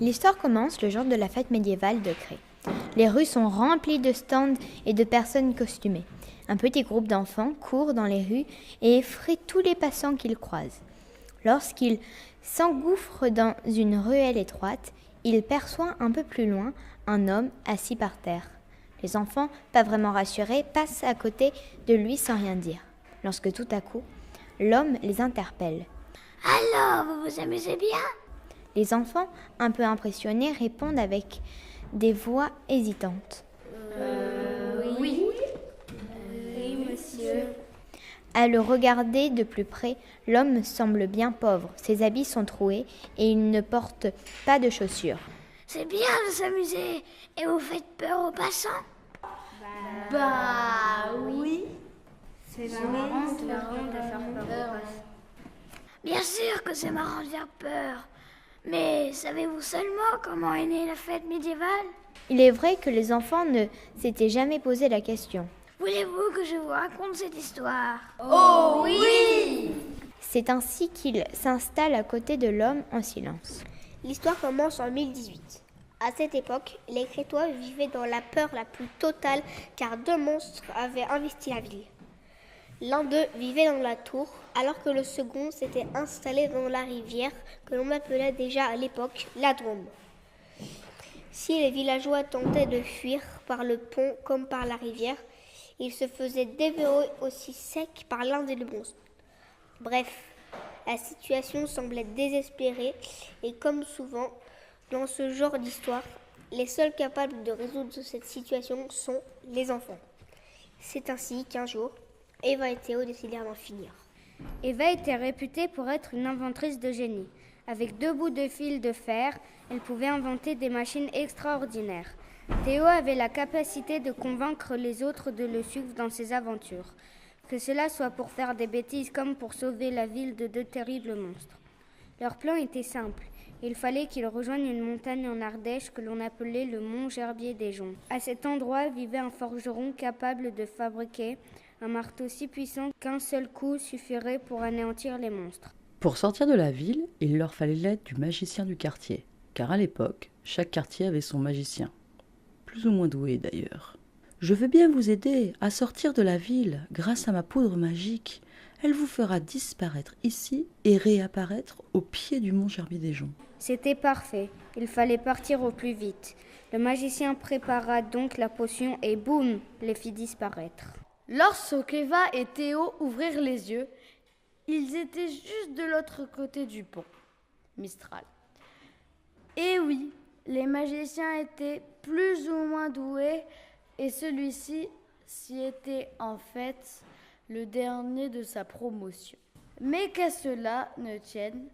L'histoire commence le jour de la fête médiévale de Cré. Les rues sont remplies de stands et de personnes costumées. Un petit groupe d'enfants court dans les rues et effraie tous les passants qu'ils croisent. Lorsqu'il s'engouffre dans une ruelle étroite, il perçoit un peu plus loin un homme assis par terre. Les enfants, pas vraiment rassurés, passent à côté de lui sans rien dire. Lorsque tout à coup, l'homme les interpelle. « Alors, vous vous amusez bien ?» Les enfants, un peu impressionnés, répondent avec des voix hésitantes. Oui, monsieur. » À le regarder de plus près, l'homme semble bien pauvre. Ses habits sont troués et il ne porte pas de chaussures. « C'est bien de s'amuser et vous faites peur aux passants ?» Bah oui. C'est marrant de faire peur aux passants. Bien sûr que c'est marrant de faire peur. Mais savez-vous seulement comment est née la fête médiévale ? Il est vrai que les enfants ne s'étaient jamais posé la question. Voulez-vous que je vous raconte cette histoire ? Oh oui ! C'est ainsi qu'il s'installe à côté de l'homme en silence. L'histoire commence en 1018. À cette époque, les Crétois vivaient dans la peur la plus totale car 2 monstres avaient investi la ville. L'un d'eux vivait dans la tour, alors que le second s'était installé dans la rivière que l'on appelait déjà à l'époque la Drôme. Si les villageois tentaient de fuir par le pont comme par la rivière, ils se faisaient dévorer aussi sec par l'un des 2 monstres. Bref, la situation semblait désespérée et comme souvent dans ce genre d'histoire, les seuls capables de résoudre cette situation sont les enfants. C'est ainsi qu'un jour, Eva et Théo décidèrent d'en finir. Eva était réputée pour être une inventrice de génie. Avec 2 bouts de fil de fer, elle pouvait inventer des machines extraordinaires. Théo avait la capacité de convaincre les autres de le suivre dans ses aventures, que cela soit pour faire des bêtises comme pour sauver la ville de 2 terribles monstres. Leur plan était simple. Il fallait qu'ils rejoignent une montagne en Ardèche que l'on appelait le mont Gerbier des Joncs. À cet endroit vivait un forgeron capable de fabriquer un marteau si puissant qu'un seul coup suffirait pour anéantir les monstres. Pour sortir de la ville, il leur fallait l'aide du magicien du quartier, car à l'époque, chaque quartier avait son magicien. Plus ou moins doué d'ailleurs. Je veux bien vous aider à sortir de la ville grâce à ma poudre magique. Elle vous fera disparaître ici et réapparaître au pied du mont Gerbier des Joncs. C'était parfait. Il fallait partir au plus vite. Le magicien prépara donc la potion et boum, les fit disparaître. Lorsque Eva et Théo ouvrirent les yeux, ils étaient juste de l'autre côté du pont Mistral. Et oui, les magiciens étaient plus ou moins doués et celui-ci était en fait le dernier de sa promotion. Mais qu'à cela ne tienne,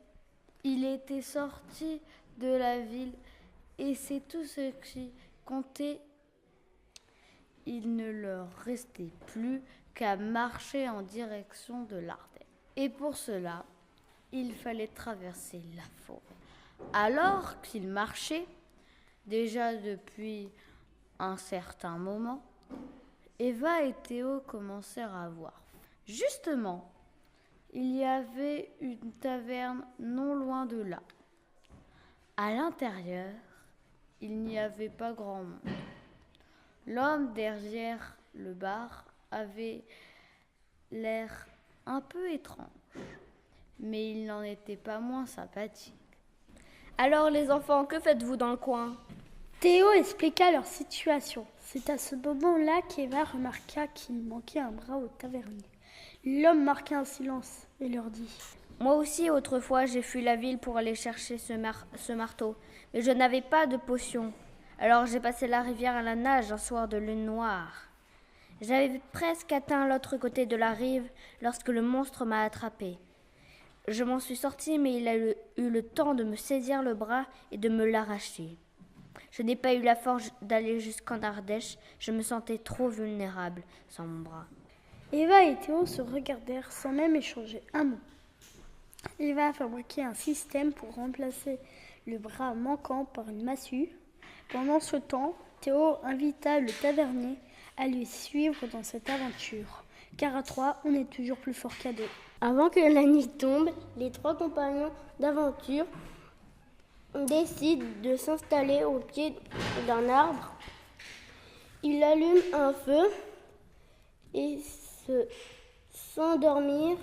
il était sorti de la ville et c'est tout ce qui comptait. Il ne leur restait plus qu'à marcher en direction de l'Ardèche. Et pour cela, il fallait traverser la forêt. Alors qu'ils marchaient, déjà depuis un certain moment, Eva et Théo commencèrent à voir. Justement, il y avait une taverne non loin de là. À l'intérieur, il n'y avait pas grand monde. L'homme derrière le bar avait l'air un peu étrange, mais il n'en était pas moins sympathique. Alors les enfants, que faites-vous dans le coin ? Théo expliqua leur situation. C'est à ce moment-là qu'Eva remarqua qu'il manquait un bras au tavernier. L'homme marqua un silence et leur dit « Moi aussi, autrefois, j'ai fui la ville pour aller chercher ce marteau, mais je n'avais pas de potion. Alors j'ai passé la rivière à la nage un soir de lune noire. J'avais presque atteint l'autre côté de la rive lorsque le monstre m'a attrapé. Je m'en suis sortie, mais il a eu le temps de me saisir le bras et de me l'arracher. Je n'ai pas eu la force d'aller jusqu'en Ardèche, je me sentais trop vulnérable sans mon bras. » Eva et Théo se regardèrent sans même échanger un mot. Eva a fabriqué un système pour remplacer le bras manquant par une massue. Pendant ce temps, Théo invita le tavernier à lui suivre dans cette aventure, car à 3, on est toujours plus fort qu'à 2. Avant que la nuit tombe, les 3 compagnons d'aventure décide de s'installer au pied d'un arbre. Il allume un feu et s'endormir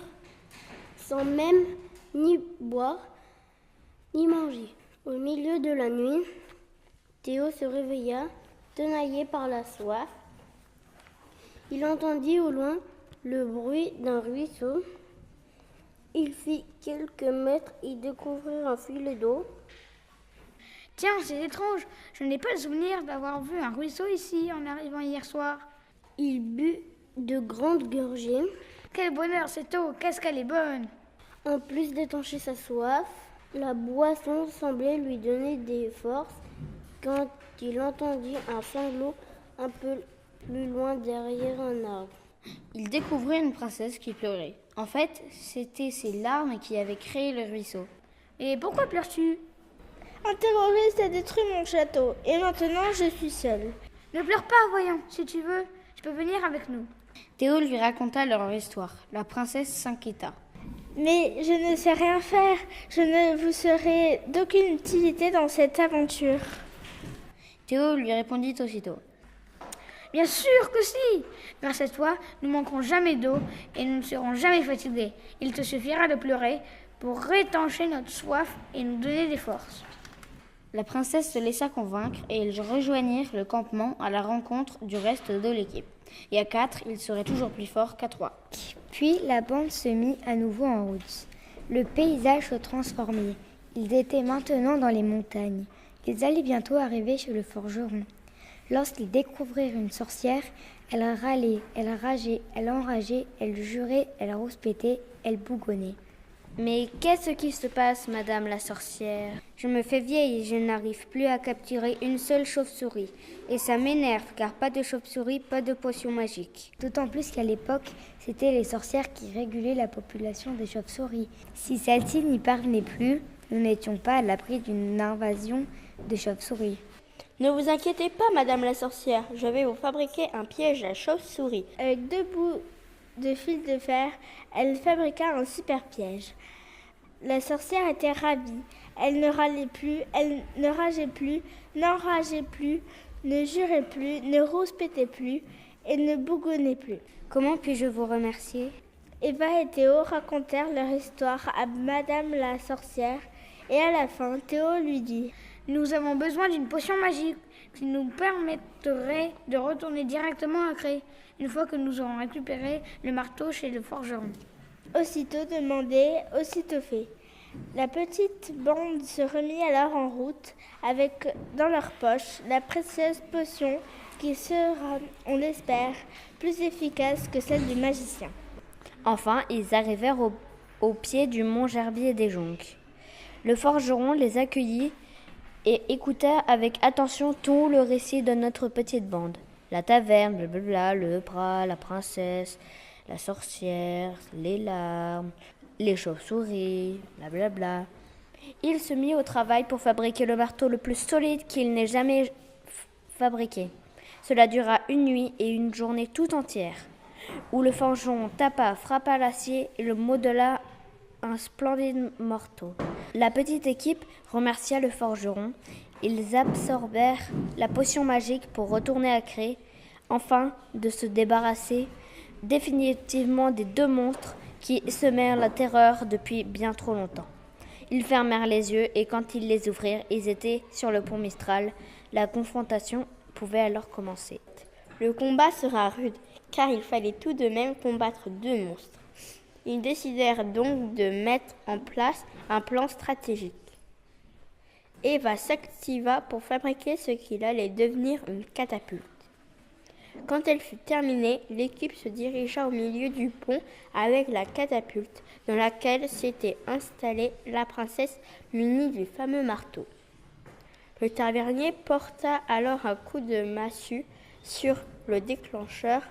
sans même ni boire ni manger. Au milieu de la nuit, Théo se réveilla, tenaillé par la soif. Il entendit au loin le bruit d'un ruisseau. Il fit quelques mètres et découvrit un filet d'eau. Tiens, c'est étrange. Je n'ai pas le souvenir d'avoir vu un ruisseau ici en arrivant hier soir. Il but de grandes gorgées. Quel bonheur cette eau, qu'est-ce qu'elle est bonne! En plus d'étancher sa soif, la boisson semblait lui donner des forces quand il entendit un sanglot un peu plus loin derrière un arbre. Il découvrit une princesse qui pleurait. En fait, c'était ses larmes qui avaient créé le ruisseau. Et pourquoi pleures-tu? Un terroriste a détruit mon château et maintenant je suis seule. Ne pleure pas, voyons. Si tu veux, tu peux venir avec nous. Théo lui raconta leur histoire. La princesse s'inquiéta. Mais je ne sais rien faire. Je ne vous serai d'aucune utilité dans cette aventure. Théo lui répondit aussitôt. Bien sûr que si! Grâce à toi, nous manquerons jamais d'eau et nous ne serons jamais fatigués. Il te suffira de pleurer pour rétancher notre soif et nous donner des forces. La princesse se laissa convaincre et ils rejoignirent le campement à la rencontre du reste de l'équipe. Et à 4, ils seraient toujours plus forts qu'à 3. Puis la bande se mit à nouveau en route. Le paysage se transformait. Ils étaient maintenant dans les montagnes. Ils allaient bientôt arriver chez le forgeron. Lorsqu'ils découvrirent une sorcière, elle râlait, elle rageait, elle enrageait, elle jurait, elle rouspétait, elle bougonnait. Mais qu'est-ce qui se passe, madame la sorcière? Je me fais vieille et je n'arrive plus à capturer une seule chauve-souris. Et ça m'énerve, car pas de chauve-souris, pas de potion magique. D'autant plus qu'à l'époque, c'étaient les sorcières qui régulaient la population des chauves-souris. Si celles-ci n'y parvenaient plus, nous n'étions pas à l'abri d'une invasion de chauves-souris. Ne vous inquiétez pas, madame la sorcière, je vais vous fabriquer un piège à chauve-souris. Avec 2 bouts de fil de fer, elle fabriqua un super piège. La sorcière était ravie. Elle ne râlait plus, elle ne rageait plus, n'enrageait plus, ne jurait plus, ne rouspétait plus et ne bougonnait plus. Comment puis-je vous remercier? Eva et Théo racontèrent leur histoire à madame la sorcière et à la fin, Théo lui dit: Nous avons besoin d'une potion magique qui nous permettrait de retourner directement à Cré, une fois que nous aurons récupéré le marteau chez le forgeron. Aussitôt demandé, aussitôt fait. La petite bande se remit alors en route avec dans leur poche la précieuse potion qui sera, on l'espère, plus efficace que celle du magicien. Enfin, ils arrivèrent au pied du mont Gerbier des Jonques. Le forgeron les accueillit et écouta avec attention tout le récit de notre petite bande. La taverne, blablabla, le bras, la princesse, la sorcière, les larmes, les chauves-souris, blablabla. Il se mit au travail pour fabriquer le marteau le plus solide qu'il n'ait jamais fabriqué. Cela dura une nuit et une journée tout entière, où le forgeron tapa, frappa l'acier et le modela un splendide marteau. La petite équipe remercia le forgeron. Ils absorbèrent la potion magique pour retourner à Cré, enfin de se débarrasser définitivement des 2 monstres qui semèrent la terreur depuis bien trop longtemps. Ils fermèrent les yeux et quand ils les ouvrirent, ils étaient sur le pont Mistral. La confrontation pouvait alors commencer. Le combat sera rude, car il fallait tout de même combattre 2 monstres. Ils décidèrent donc de mettre en place un plan stratégique. Eva s'activa pour fabriquer ce qu'il allait devenir une catapulte. Quand elle fut terminée, l'équipe se dirigea au milieu du pont avec la catapulte dans laquelle s'était installée la princesse munie du fameux marteau. Le tavernier porta alors un coup de massue sur le déclencheur.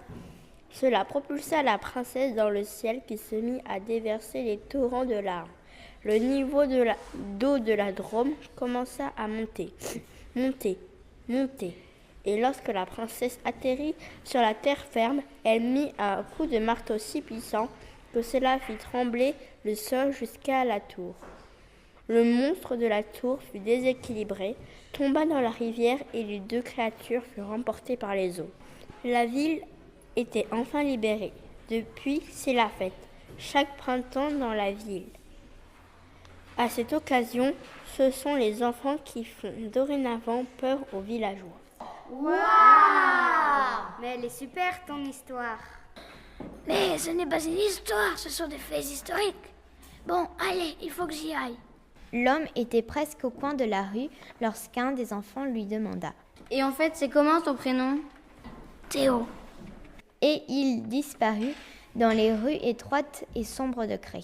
Cela propulsa la princesse dans le ciel qui se mit à déverser les torrents de larmes. Le niveau d'eau de la Drôme commença à monter. Et lorsque la princesse atterrit sur la terre ferme, elle mit un coup de marteau si puissant que cela fit trembler le sol jusqu'à la tour. Le monstre de la tour fut déséquilibré, tomba dans la rivière et les 2 créatures furent emportées par les eaux. La ville était enfin libérée. Depuis, c'est la fête, chaque printemps dans la ville. À cette occasion, ce sont les enfants qui font dorénavant peur aux villageois. Mais elle est super ton histoire. Mais ce n'est pas une histoire, ce sont des faits historiques. Bon, allez, il faut que j'y aille. L'homme était presque au coin de la rue lorsqu'un des enfants lui demanda. Et en fait, c'est comment ton prénom? Théo. Et il disparut dans les rues étroites et sombres de Cré.